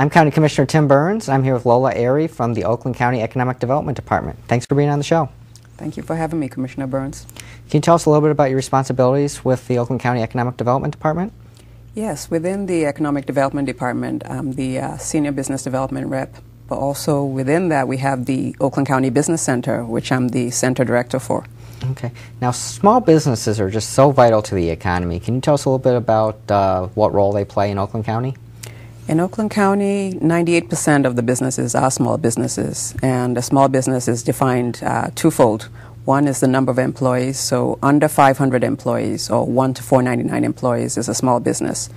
I'm County Commissioner Tim Burns. I'm here with Lola Are from the Oakland County Economic Development Department. Thanks for being on the show. Thank you for having me, Commissioner Burns. Can you tell us a little bit about your responsibilities with the Oakland County Economic Development Department? Yes, within the Economic Development Department, I'm the Senior Business Development Rep, but also within that we have the Oakland County Business Center, which I'm the Center Director for. Okay. Now, small businesses are just so vital to the economy. Can you tell us a little bit about what role they play in Oakland County? In Oakland County, 98% of the businesses are small businesses, and a small business is defined twofold. One is the number of employees, so under 500 employees or 1 to 499 employees is a small business.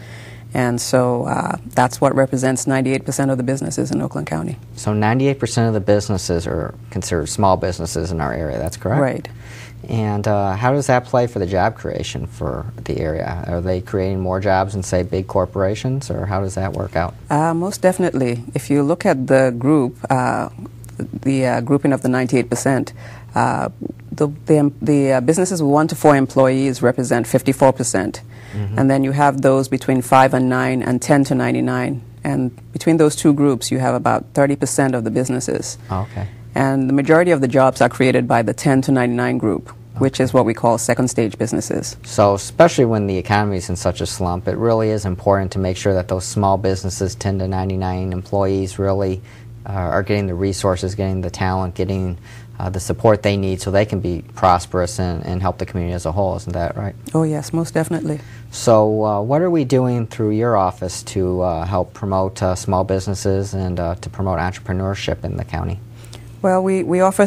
And so that's what represents 98% of the businesses in Oakland County. So 98% of the businesses are considered small businesses in our area, that's correct? Right. And how does that play for the job creation for the area? Are they creating more jobs than, say, big corporations, or how does that work out? Most definitely. If you look at the group, the grouping of the 98%, the businesses with 1 to 4 employees represent 54%. And then you have those between 5 and 9 and 10 to 99. And between those two groups, you have about 30% of the businesses. Okay. And the majority of the jobs are created by the 10 to 99 group, which is what we call second stage businesses. So especially when the economy is in such a slump, it really is important to make sure that those small businesses, 10 to 99 employees, really are getting the resources, getting the talent, getting the support they need so they can be prosperous and help the community as a whole. Isn't that right? Oh, yes, most definitely. So what are we doing through your office to help promote small businesses and to promote entrepreneurship in the county? Well, we offer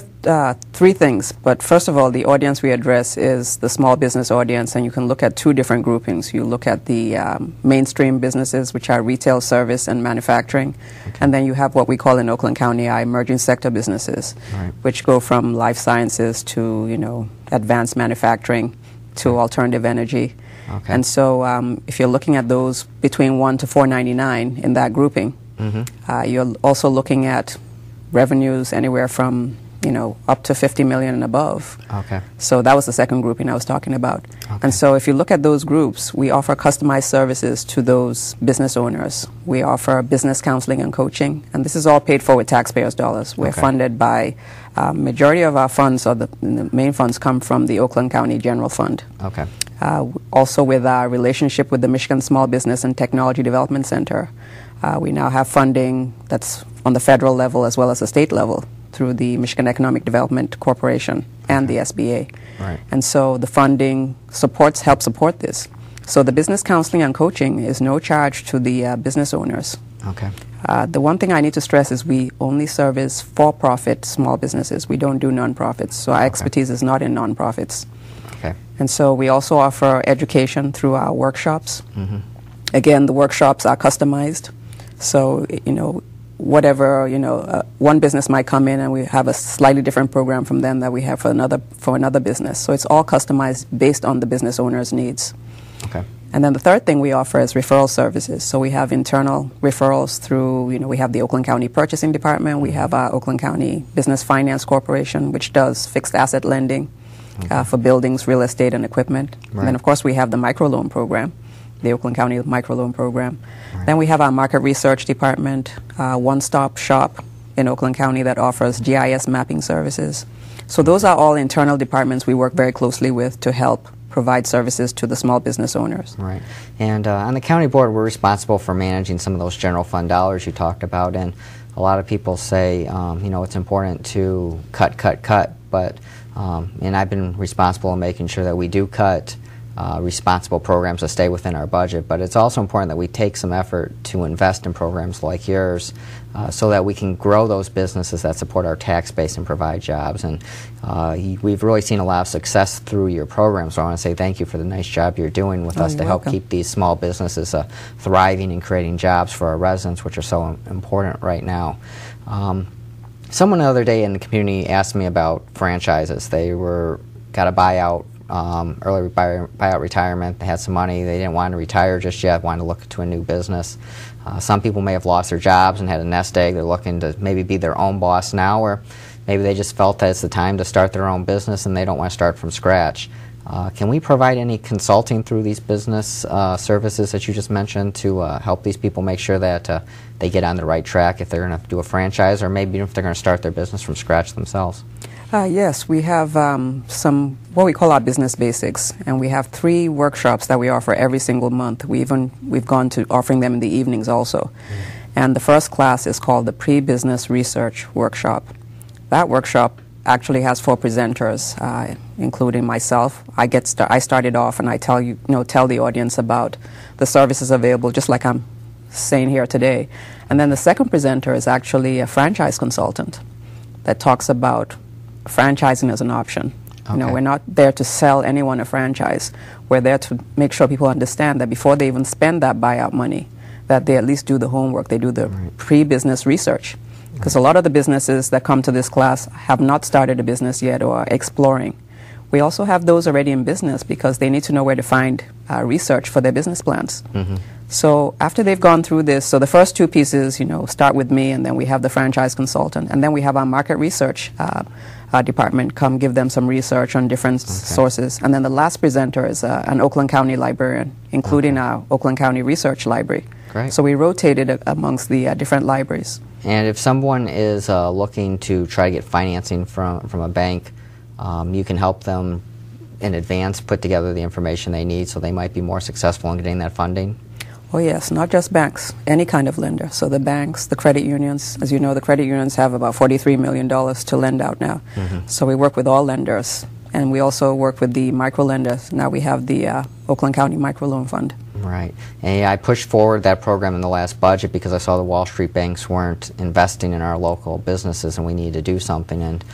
three things, but first of all, the audience we address is the small business audience, and you can look at two different groupings. You look at the mainstream businesses, which are retail, service, and manufacturing, and then you have what we call in Oakland County emerging sector businesses, which go from life sciences to, advanced manufacturing to alternative energy. And so if you're looking at those between 1 to 499 in that grouping, you're also looking at revenues anywhere from, up to 50 million and above. Okay. So that was the second grouping I was talking about. Okay. And so if you look at those groups, we offer customized services to those business owners. We offer business counseling and coaching, and this is all paid for with taxpayers' dollars. We're funded by, majority of our funds, or the main funds, come from the Oakland County General Fund. Okay. Also with our relationship with the Michigan Small Business and Technology Development Center, we now have funding that's on the federal level as well as the state level through the Michigan Economic Development Corporation and the SBA. Right. And so the funding help support this. So the business counseling and coaching is no charge to the business owners. Okay. The one thing I need to stress is we only service for-profit small businesses. We don't do nonprofits. So our expertise is not in nonprofits. Okay. And so we also offer education through our workshops. Again, the workshops are customized. So, whatever, one business might come in and we have a slightly different program from them that we have for another business. So it's all customized based on the business owner's needs. Okay. And then the third thing we offer is referral services. So we have internal referrals through, we have the Oakland County Purchasing Department, we have our Oakland County Business Finance Corporation, which does fixed asset lending for buildings, real estate, and equipment. Right. And then, of course, we have the microloan program, the Oakland County Microloan Program. Right. Then we have our Market Research Department, one-stop shop in Oakland County that offers GIS mapping services. So those are all internal departments we work very closely with to help provide services to the small business owners. Right. And on the county board, we're responsible for managing some of those general fund dollars you talked about. And a lot of people say, it's important to cut, but, and I've been responsible in making sure that we do cut responsible programs that stay within our budget, but it's also important that we take some effort to invest in programs like yours so that we can grow those businesses that support our tax base and provide jobs. And we've really seen a lot of success through your program, so I want to say thank you for the nice job you're doing with us to help keep these small businesses thriving and creating jobs for our residents, which are so important right now. Someone the other day in the community asked me about franchises. They got a buyout, early buyout retirement. They had some money. They didn't want to retire just yet, wanted to look to a new business. Some people may have lost their jobs and had a nest egg. They're looking to maybe be their own boss now, or maybe they just felt that it's the time to start their own business and they don't want to start from scratch. Can we provide any consulting through these business services that you just mentioned to help these people make sure that they get on the right track if they're going to do a franchise, or maybe if they're going to start their business from scratch themselves? Yes, we have some what we call our business basics, and we have 3 workshops that we offer every single month. We've gone to offering them in the evenings also. And the first class is called the Pre-Business Research Workshop. That workshop actually has 4 presenters, including myself. I started off and I tell the audience about the services available, just like I'm saying here today. And then the second presenter is actually a franchise consultant that talks about franchising as an option. Okay. We're not there to sell anyone a franchise. We're there to make sure people understand that before they even spend that buyout money, that they at least do the homework, they do the pre-business research. Because a lot of the businesses that come to this class have not started a business yet or are exploring. We also have those already in business because they need to know where to find research for their business plans. So after they've gone through this, so the first 2 pieces, start with me, and then we have the franchise consultant, and then we have our market research department come give them some research on different sources. And then the last presenter is an Oakland County librarian, including our Oakland County Research Library. Great. So we rotated amongst the different libraries. And if someone is looking to try to get financing from a bank, you can help them in advance put together the information they need so they might be more successful in getting that funding? Oh yes, not just banks, any kind of lender. So the banks, the credit unions, as you know, the credit unions have about $43 million to lend out now. So we work with all lenders, and we also work with the micro lenders. Now we have the Oakland County Microloan Fund. Right. And yeah, I pushed forward that program in the last budget because I saw the Wall Street banks weren't investing in our local businesses, and we needed to do something. And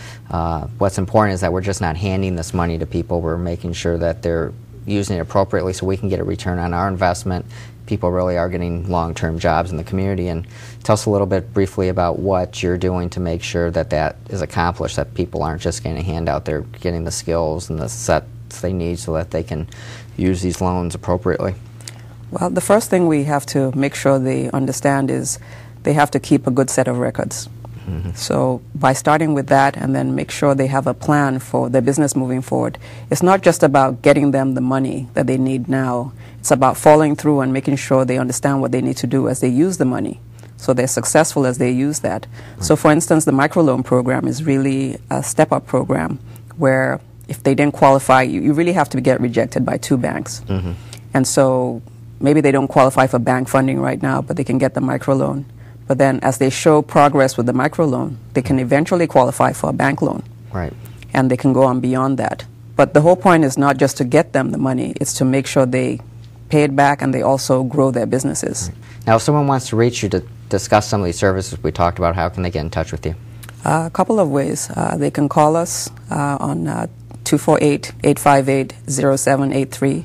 what's important is that we're just not handing this money to people. We're making sure that they're using it appropriately so we can get a return on our investment. People really are getting long-term jobs in the community. And tell us a little bit briefly about what you're doing to make sure that that is accomplished, that people aren't just getting a handout, they're getting the skills and the sets they need so that they can use these loans appropriately. Well, the first thing we have to make sure they understand is they have to keep a good set of records. So by starting with that and then make sure they have a plan for their business moving forward, it's not just about getting them the money that they need now. It's about following through and making sure they understand what they need to do as they use the money, so they're successful as they use that. So for instance, the microloan program is really a step-up program where if they didn't qualify, you really have to get rejected by 2 banks. And so maybe they don't qualify for bank funding right now, but they can get the microloan. But then as they show progress with the microloan, they can eventually qualify for a bank loan. Right. And they can go on beyond that. But the whole point is not just to get them the money, it's to make sure they pay it back and they also grow their businesses. Right. Now, if someone wants to reach you to discuss some of these services we talked about, how can they get in touch with you? A couple of ways. They can call us on 248-858-0783,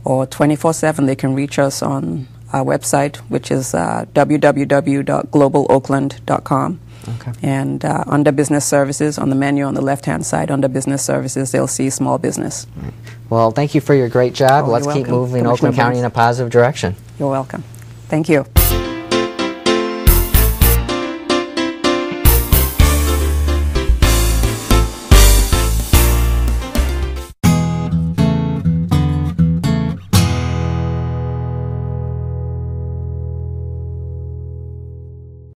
or 24/7 they can reach us on our website, which is www.globaloakland.com. Okay. And under Business Services, on the menu on the left-hand side, under Business Services, they'll see Small Business. Right. Well, thank you for your great job. Let's keep moving Oakland County in a positive direction. You're welcome. Thank you.